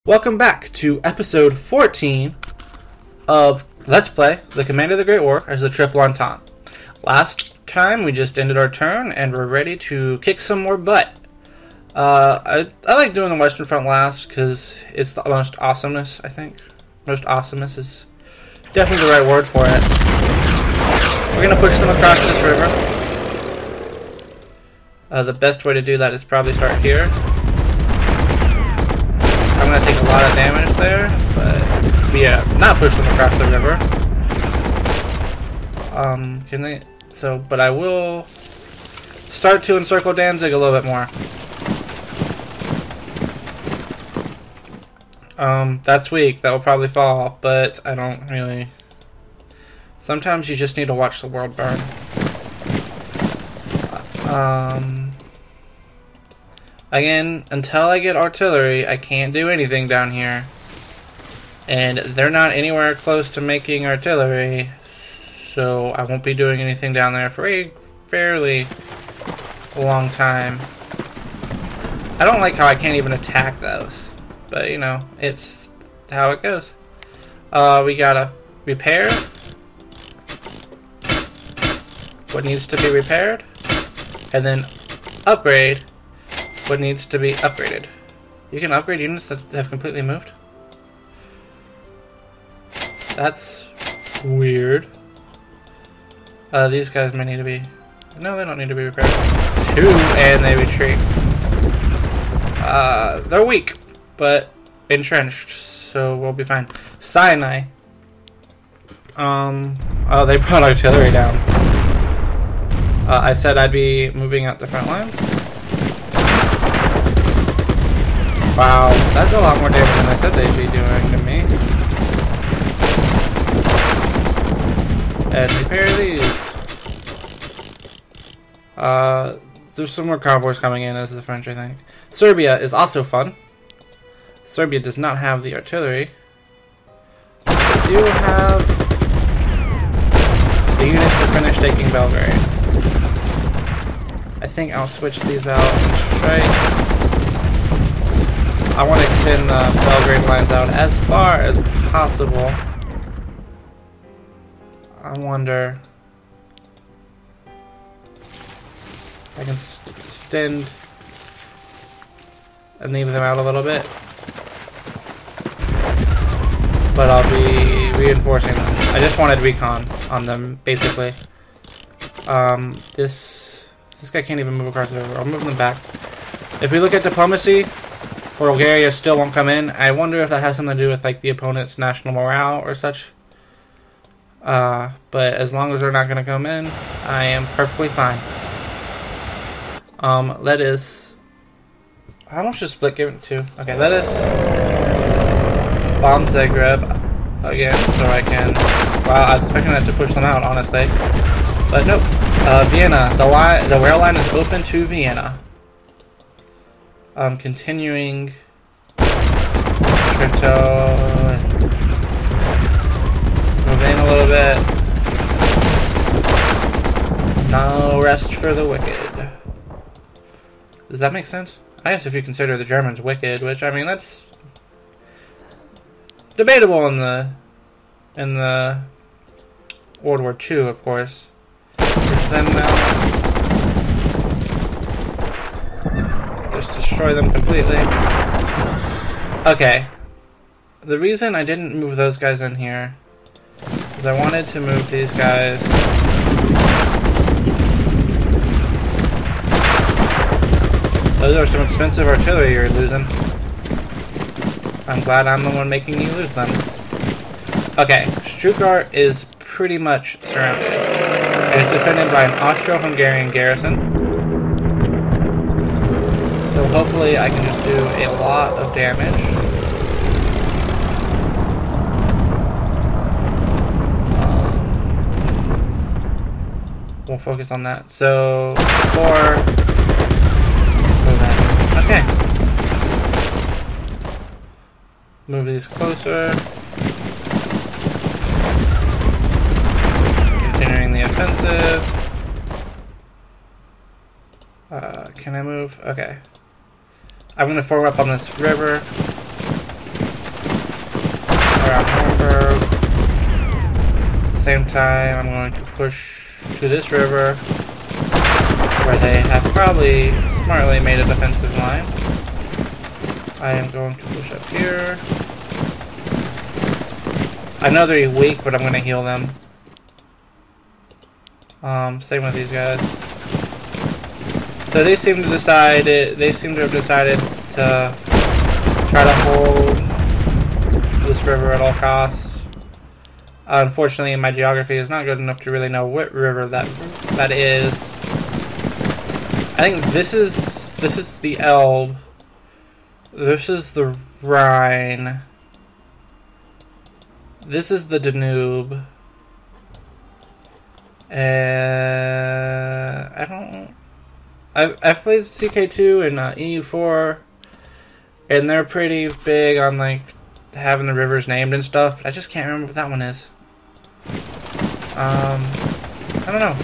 Welcome back to episode 14 of Let's Play The Command of the Great War as the Triple Entente. Last time we just ended our turn and we're ready to kick some more butt. I like doing the Western Front last because it's the most awesomeness, I think. Most awesomeness is definitely the right word for it. We're going to push them across this river. The best way to do that is probably start here. I'm going to take a lot of damage there, but yeah, not push them across the river. Can they? So, but I will start to encircle Danzig a little bit more. That's weak. That will probably fall, but I don't really. Sometimes you just need to watch the world burn. Again, until I get artillery, I can't do anything down here. And they're not anywhere close to making artillery, so I won't be doing anything down there for a fairly long time. I don't like how I can't even attack those, but you know, it's how it goes. We gotta repair what needs to be repaired, and then upgrade what needs to be upgraded. You can upgrade units that have completely moved. That's weird. These guys may need to be... No, they don't need to be repaired. 2, and they retreat. They're weak, but entrenched, so we'll be fine. Sinai. Oh, they brought artillery down. I said I'd be moving out the front lines. Wow, that's a lot more damage than I said they'd be doing to me. And repair these. There's some more convoys coming in as the French, I think. Serbia is also fun. Serbia does not have the artillery. They do have the units to finish taking Belgrade. I think I'll switch these out and strike. I want to extend the Belgrade lines out as far as possible. I wonder if I can extend and leave them out a little bit. But I'll be reinforcing them. I just wanted recon on them, basically. This guy can't even move across the river. I'll move them back. If we look at diplomacy, Bulgaria still won't come in. I wonder if that has something to do with like the opponent's national morale or such. But as long as they're not going to come in, I am perfectly fine. Lettuce. How much does split give it to? Okay, lettuce. Bomb Zagreb again, so I can. Wow, I was expecting that to push them out, honestly, but nope. Vienna. The rail line is open to Vienna. Continuing Trento, move in a little bit. No rest for the wicked. Does that make sense? I guess if you consider the Germans wicked, which I mean that's debatable in the World War II, of course. Push them now. Just destroy them completely. Okay. The reason I didn't move those guys in here is I wanted to move these guys. Those are some expensive artillery you're losing. I'm glad I'm the one making you lose them. Okay, Stuttgart is pretty much surrounded. And it's defended by an Austro-Hungarian garrison. So hopefully I can just do a lot of damage. We'll focus on that. So, 4. Okay. Move these closer. Continuing the offensive. Can I move? Okay. I'm going to form up on this river. around Nuremberg. At the same time, I'm going to push to this river, where they have probably smartly made a defensive line. I am going to push up here. I know they're weak, but I'm going to heal them. Same with these guys. So they seem to decide they seem to have decided to try to hold this river at all costs. Unfortunately, my geography is not good enough to really know what river that is. I think this is the Elbe. This is the Rhine. This is the Danube. I don't. I've played CK2 and EU4, and they're pretty big on like having the rivers named and stuff. But I just can't remember what that one is. I don't know.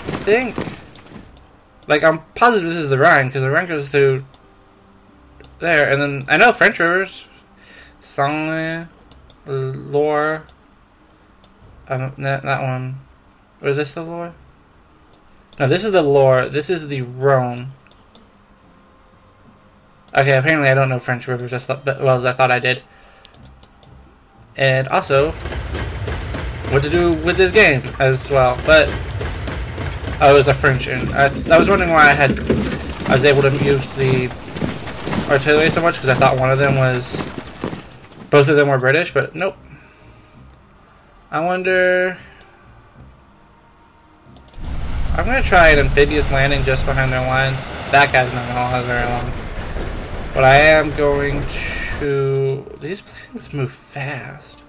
I think, like, I'm positive this is the Rhine because the Rhine goes through there, and then I know French rivers, Saône, Loire. I don't that one. Or is this the Loire? No, this is the Loire. This is the Rhone. Okay, apparently I don't know French rivers as well as I thought I did. And also, what to do with this game as well. But oh, it was a French, and I was wondering why I was able to use the artillery so much because I thought both of them were British, but nope. I wonder. I'm gonna try an amphibious landing just behind their lines. That guy's not gonna last very long. But I am going to. These planes move fast.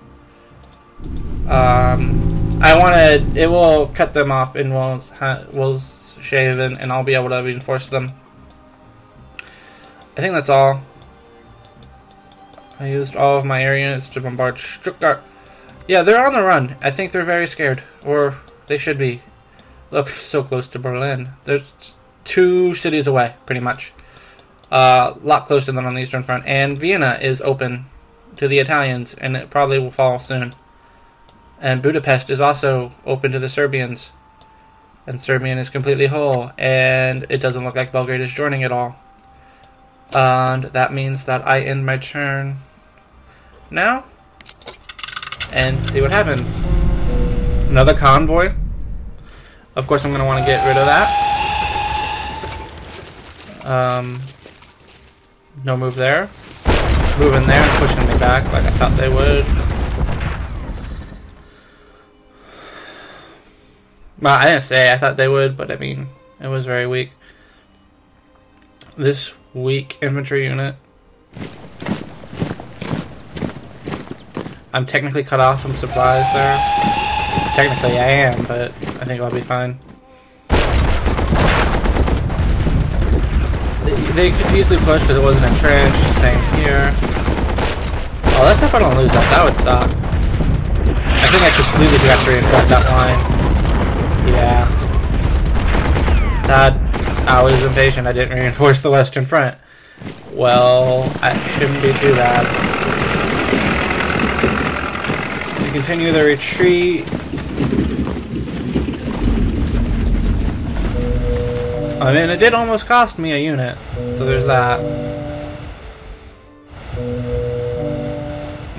It will cut them off in Wilshaven, and I'll be able to reinforce them. I think that's all. I used all of my air units to bombard Stuttgart. Yeah, they're on the run. I think they're very scared, or they should be. Look, so close to Berlin. There's 2 cities away, pretty much. A lot closer than on the Eastern Front. And Vienna is open to the Italians, and it probably will fall soon. And Budapest is also open to the Serbians. And Serbian is completely whole, and it doesn't look like Belgrade is joining at all. And that means that I end my turn now, and see what happens. Another convoy. Of course I'm going to want to get rid of that. No move there. Move in there and pushing me back like I thought they would. Well, I didn't say I thought they would, but I mean, it was very weak. This weak infantry unit. I'm technically cut off from supplies there. Technically I am, but I think I'll be fine. They could easily push because it wasn't entrenched. Same here. Oh, let's hope I don't lose that. That would suck. I think I completely forgot to reinforce that line. Yeah. I was impatient. I didn't reinforce the Western Front. Well, I shouldn't be too bad. We continue the retreat. I mean, it did almost cost me a unit, so there's that.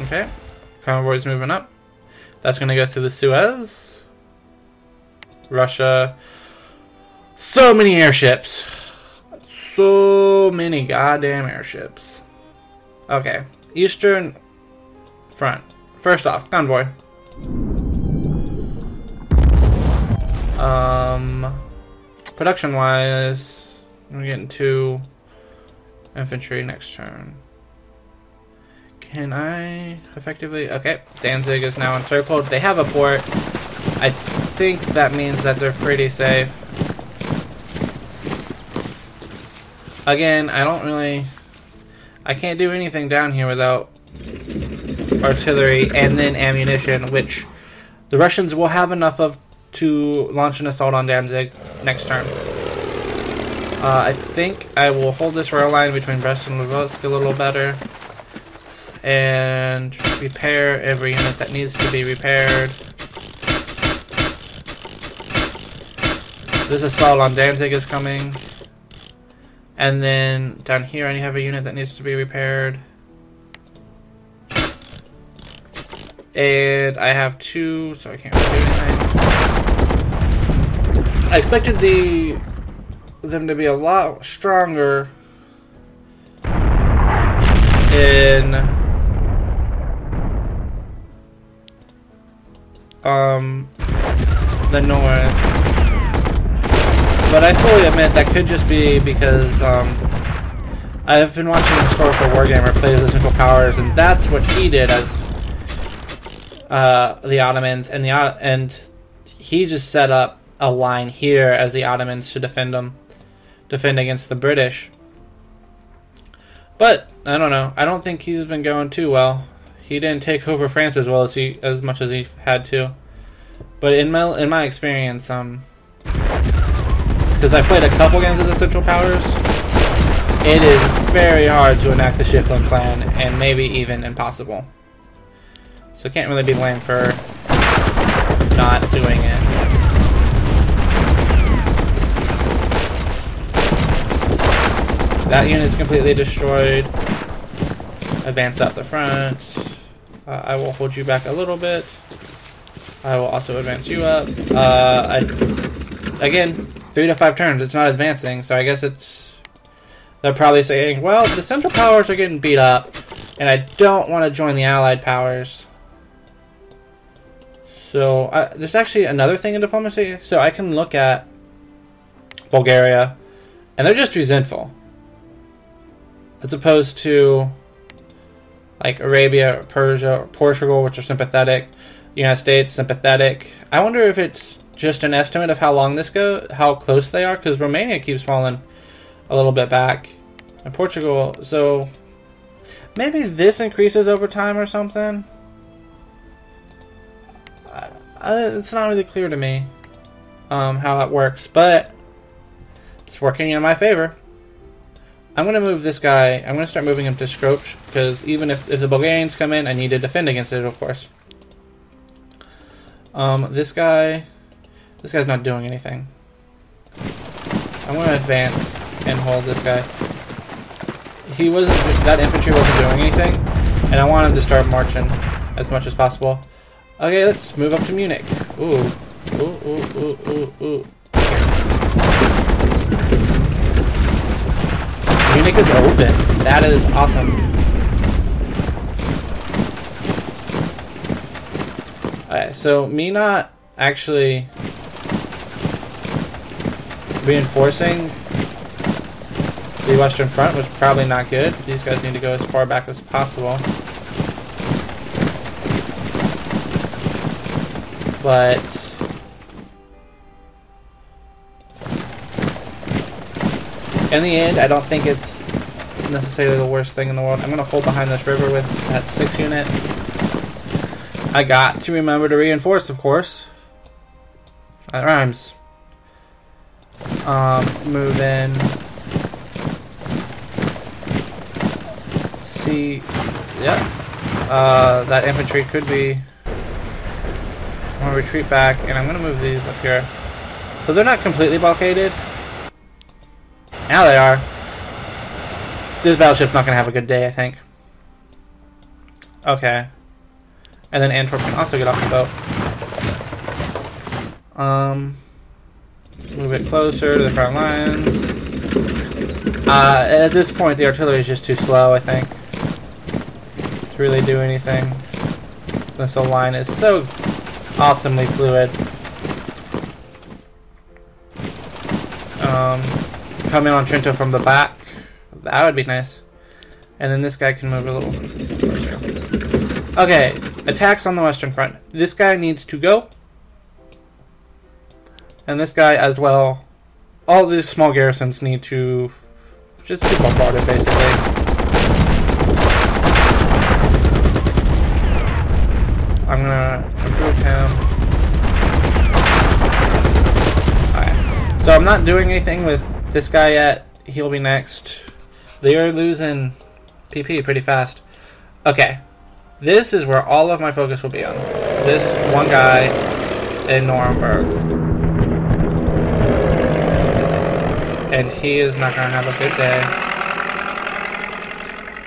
Okay, convoy's moving up. That's gonna go through the Suez. Russia. So many airships. So many goddamn airships. Okay, Eastern Front. First off, convoy. Production wise, we're getting 2 infantry next turn. Can I effectively? Okay, Danzig is now encircled. They have a port. I think that means that they're pretty safe. Again, I can't do anything down here without artillery and then ammunition, which the Russians will have enough of to launch an assault on Danzig next turn. I think I will hold this rail line between Brest and Lvovsk a little better. and repair every unit that needs to be repaired. This assault on Danzig is coming. And then down here I have a unit that needs to be repaired. And I have 2, so I can't really do anything. I expected them to be a lot stronger in the north. But I fully admit that could just be because I've been watching a historical wargamer play as the Central Powers, and that's what he did as the Ottomans, and he just set up a line here as the Ottomans to defend against the British. But I don't know. I don't think he's been going too well. He didn't take over France as well as much as he had to. But in my experience, because I played a couple games of the Central Powers, it is very hard to enact the Schifflin plan, and maybe even impossible. So can't really be blamed for not doing it. That unit's completely destroyed. Advance up the front. I will hold you back a little bit. I will also advance you up. Again, 3 to 5 turns, it's not advancing, so I guess they're probably saying, well, the Central Powers are getting beat up, and I don't want to join the Allied Powers. So, there's actually another thing in diplomacy. So I can look at Bulgaria, and they're just resentful. As opposed to, like, Arabia, Persia, Portugal, which are sympathetic. The United States, sympathetic. I wonder if it's just an estimate of how long this goes, how close they are, because Romania keeps falling a little bit back. And Portugal, so maybe this increases over time or something. It's not really clear to me how it works, but it's working in my favor. I'm going to move this guy. I'm going to start moving him to Skopje, because even if the Bulgarians come in, I need to defend against it, of course. This guy's not doing anything. I'm going to advance and hold this guy. That infantry wasn't doing anything, and I want him to start marching as much as possible. Okay, let's move up to Munich. Ooh. Ooh, ooh, ooh, ooh, ooh. Munich is open. That is awesome. Alright, so me not actually reinforcing the Western Front was probably not good. These guys need to go as far back as possible. But in the end, I don't think it's necessarily the worst thing in the world. I'm going to hold behind this river with that 6 unit. I got to remember to reinforce, of course. That rhymes. Move in. See. Yep. That infantry could be. I'm going to retreat back, and I'm going to move these up here. So they're not completely blockaded. Now they are. This battleship's not going to have a good day, I think. Okay. And then Antwerp can also get off the boat. Move it closer to the front lines. At this point, the artillery is just too slow, I think, to really do anything. This whole line is so awesomely fluid. Come in on Trento from the back. That would be nice. And then this guy can move a little closer. Okay, attacks on the Western Front. This guy needs to go. And this guy as well. All these small garrisons need to just be bombarded, basically. I'm gonna improve him. Alright. So I'm not doing anything with this guy yet. He'll be next. They are losing PP pretty fast. Okay. This is where all of my focus will be on. This one guy in Nuremberg. And he is not going to have a good day.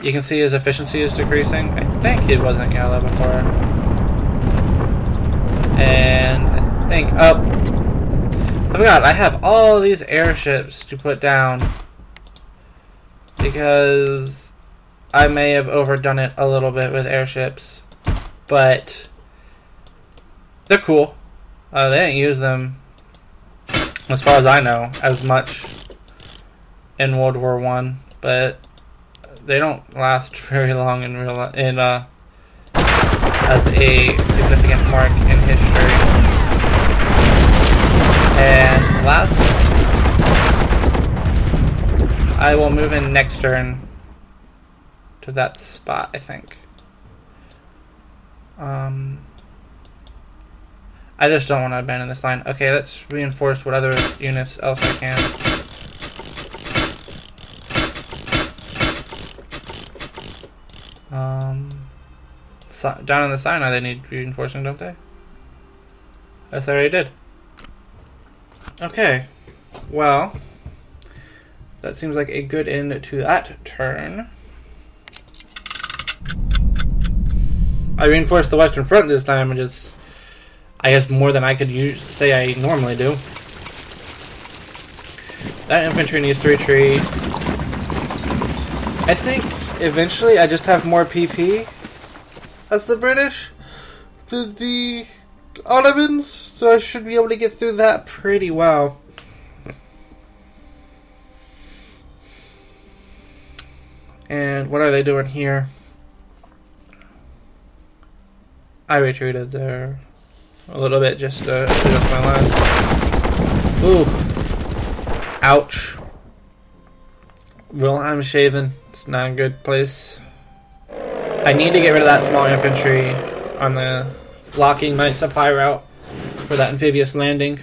You can see his efficiency is decreasing. I think he wasn't yellow before. And I think... Oh! I forgot, I have all these airships to put down. Because I may have overdone it a little bit with airships. But they're cool. They didn't use them, as far as I know, as much in World War I, but they don't last very long in as a significant mark in history. And last, I will move in next turn to that spot, I think. I just don't want to abandon this line. Okay, let's reinforce what other units else I can. Down in the Sinai they need reinforcing, don't they? Yes, I already did. Okay, well, that seems like a good end to that turn. I reinforced the Western Front this time, which is, I guess, more than I could say I normally do. That infantry needs to retreat. I think eventually I just have more PP as the British than the Ottomans, so I should be able to get through that pretty well. And what are they doing here? I retreated there a little bit just to adjust my lines. Ooh. Ouch. Wilhelmshaven. It's not a good place. I need to get rid of that small infantry on the blocking my supply route for that amphibious landing.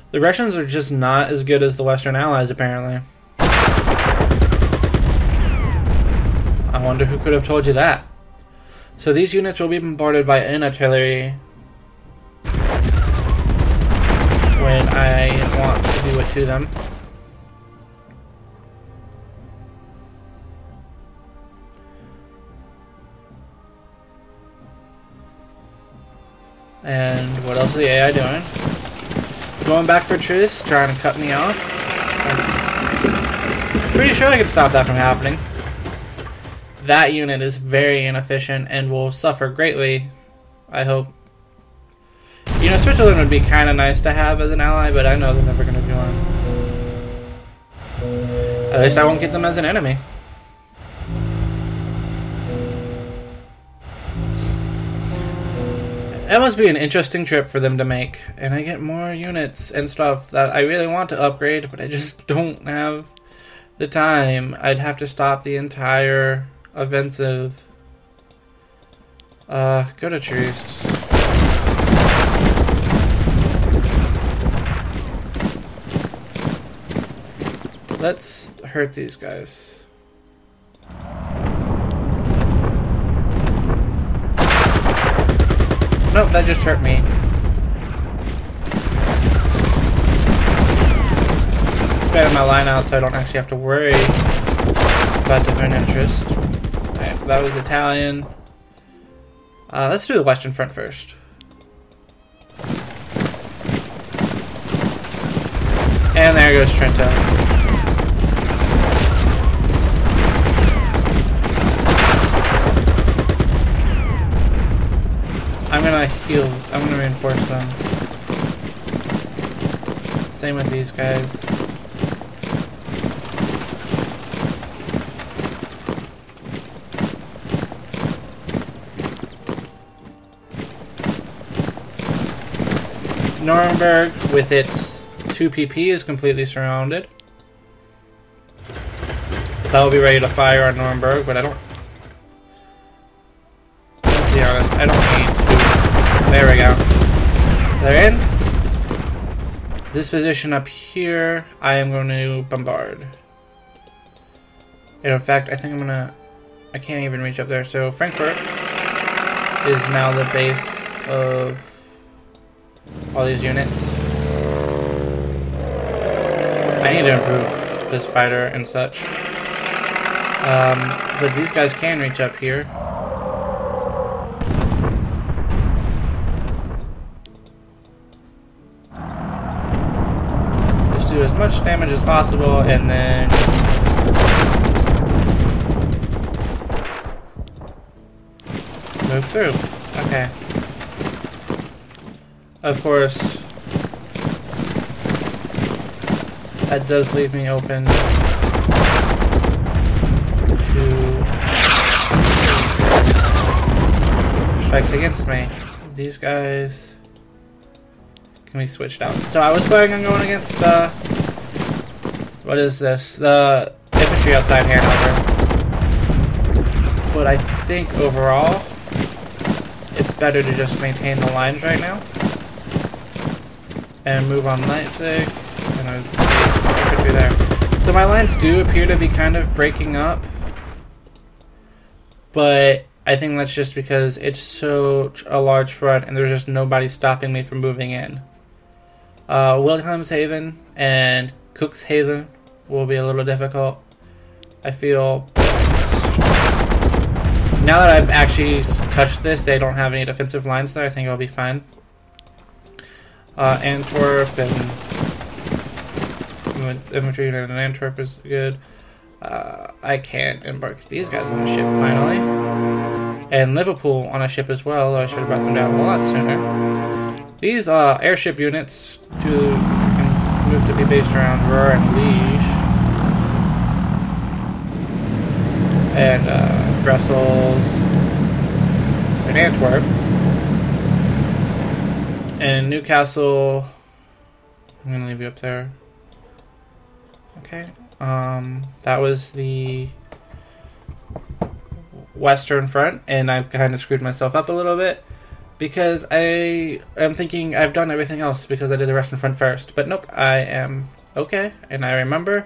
The Russians are just not as good as the Western Allies, apparently. I wonder who could have told you that. So these units will be bombarded by an artillery when I want to do it to them. And what else is the AI doing? Going back for truce, trying to cut me off. I'm pretty sure I can stop that from happening. That unit is very inefficient and will suffer greatly, I hope. You know, Switzerland would be kind of nice to have as an ally, but I know they're never going to join. At least I won't get them as an enemy. That must be an interesting trip for them to make, and I get more units and stuff that I really want to upgrade, but I just don't have the time. I'd have to stop the entire offensive. Go to truce. Let's hurt these guys. Nope, that just hurt me. Expand my line out so I don't actually have to worry about different interest. Alright, that was Italian. Let's do the Western Front first. And there goes Trento. I'm gonna heal, I'm gonna reinforce them. Same with these guys. Nuremberg, with its 2 PP, is completely surrounded. That'll be ready to fire on Nuremberg, but I don't... Let's be honest, I don't need to... There we go. They're in. This position up here, I am going to bombard. And in fact, I think I'm gonna... I can't even reach up there. So Frankfurt is now the base of all these units. I need to improve this fighter and such. But these guys can reach up here. Just do as much damage as possible and then move through. Okay. Of course, that does leave me open to strikes against me. These guys can be switched out. So I was planning on going against what is this? The infantry outside Hanover. But I think overall it's better to just maintain the lines right now and move on Leipzig. And there's infantry there. So my lines do appear to be kind of breaking up, but I think that's just because it's such a large front and there's just nobody stopping me from moving in. Wilhelmshaven and Cuxhaven will be a little difficult. I feel now that I've actually touched this, they don't have any defensive lines there. I think I'll be fine. Antwerp and infantry in Antwerp is good. I can't embark these guys on a ship finally. And Liverpool on a ship as well. I should have brought them down a lot sooner. These airship units can move to be based around Ruhr and Liege. And Brussels and Antwerp. And Newcastle, I'm going to leave you up there. Okay. That was the Western Front, and I've kind of screwed myself up a little bit because I am thinking I've done everything else because I did the Western Front first. But nope, I am okay, and I remember.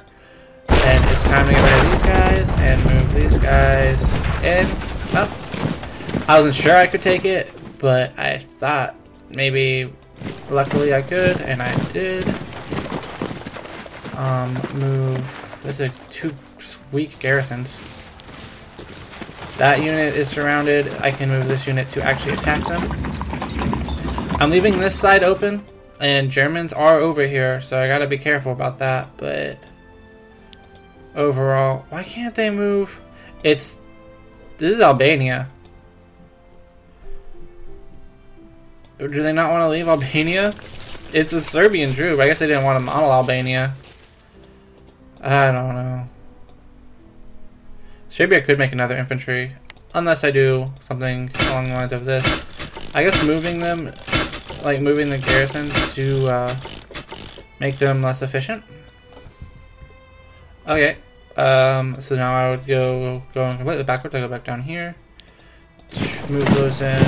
And it's time to get rid of these guys and move these guys in. Oh, I wasn't sure I could take it, but I thought maybe luckily I could, and I did. Move. Those are two weak garrisons. That unit is surrounded. I can move this unit to actually attack them. I'm leaving this side open, and Germans are over here, so I gotta be careful about that, but overall, why can't they move? This is Albania. Do they not want to leave Albania? It's a Serbian troop. I guess they didn't want to model Albania. I don't know. Serbia could make another infantry, unless I do something along the lines of this. I guess moving them, like moving the garrisons to make them less efficient. Okay, so now I would go going completely backwards. I go back down here, move those in.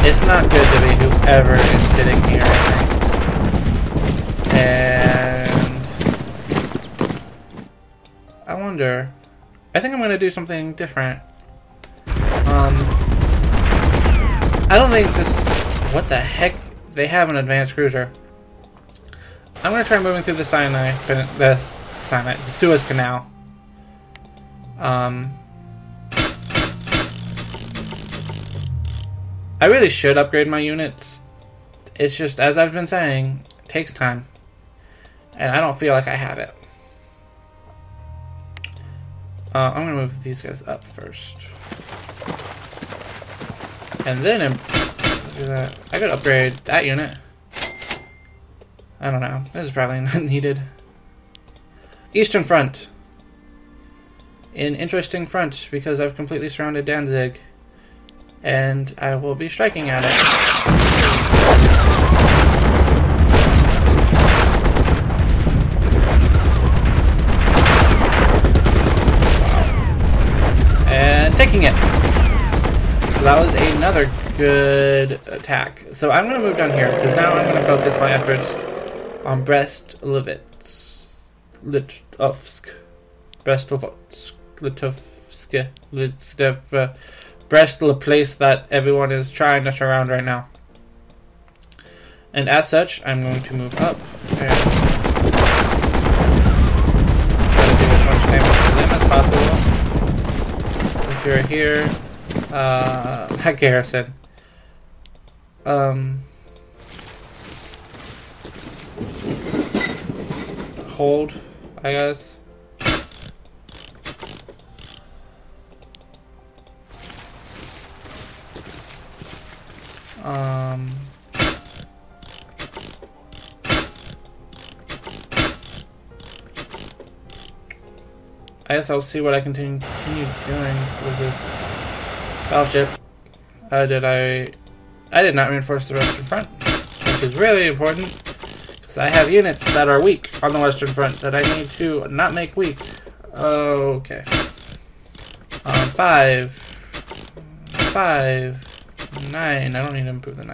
It's not good to be whoever is sitting here, I think. And I wonder, I think I'm going to do something different. I don't think this, what the heck, they have an advanced cruiser. I'm going to try moving through the the Suez Canal. I really should upgrade my units. It's just, as I've been saying, it takes time. And I don't feel like I have it. I'm going to move these guys up first. And then do that. I could upgrade that unit. I don't know. This is probably not needed. Eastern Front. An interesting front because I've completely surrounded Danzig. And I will be striking at it. And taking it. So that was another good attack. So I'm going to move down here, because now I'm going to focus my efforts on Brest-Litovsk. Brest, the place that everyone is trying to surround right now. And as such, I'm going to move up and try to do as much damage to them as possible. So if you're here, that garrison. Hold, I guess. I guess I'll see what I continue doing with this battleship. I did not reinforce the Western Front, which is really important, because I have units that are weak on the Western Front that I need to not make weak. Okay. 5, 9. I don't need to improve the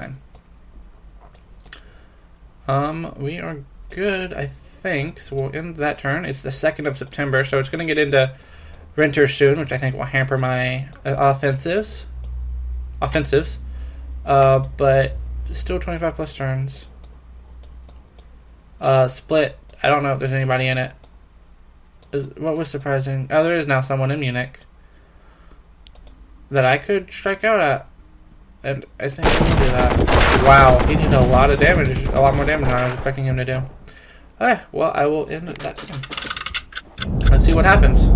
9. We are good, I think. So we'll end that turn. It's the 2nd of September, so it's going to get into winter soon, which I think will hamper my offensives. But still 25 plus turns. Split. I don't know if there's anybody in it. What was surprising? Oh, there is now someone in Munich that I could strike out at. And I think I'm going to do that. Wow, he did a lot of damage. A lot more damage than I was expecting him to do. Okay, well, I will end that turn. Let's see what happens.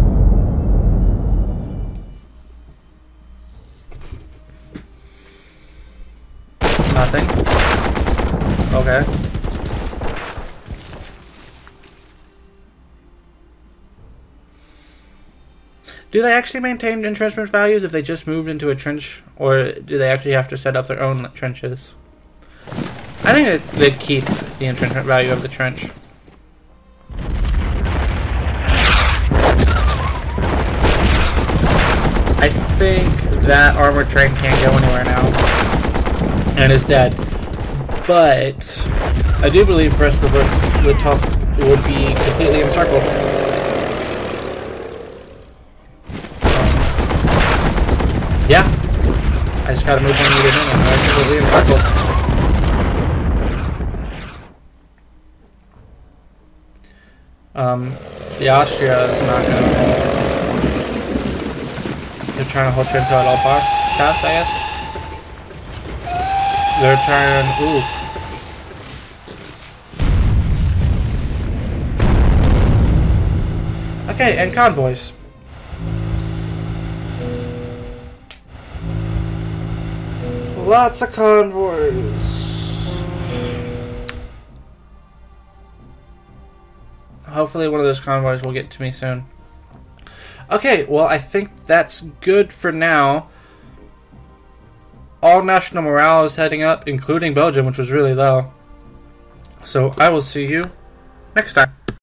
Nothing. Okay. Do they actually maintain entrenchment values if they just moved into a trench, or do they actually have to set up their own trenches? I think they'd keep the entrenchment value of the trench. I think that armored train can't go anywhere now, and is dead. But I do believe Brest-Litovsk would be completely encircled. Yeah, I just gotta move one unit in and they're completely encircled. The Austria is not gonna. They're trying to hold Trento at all costs, I guess. They're trying. Ooh. Okay, and convoys. Lots of convoys. Hopefully one of those convoys will get to me soon. Okay, well, I think that's good for now. All national morale is heading up, including Belgium, which was really low. So I will see you next time.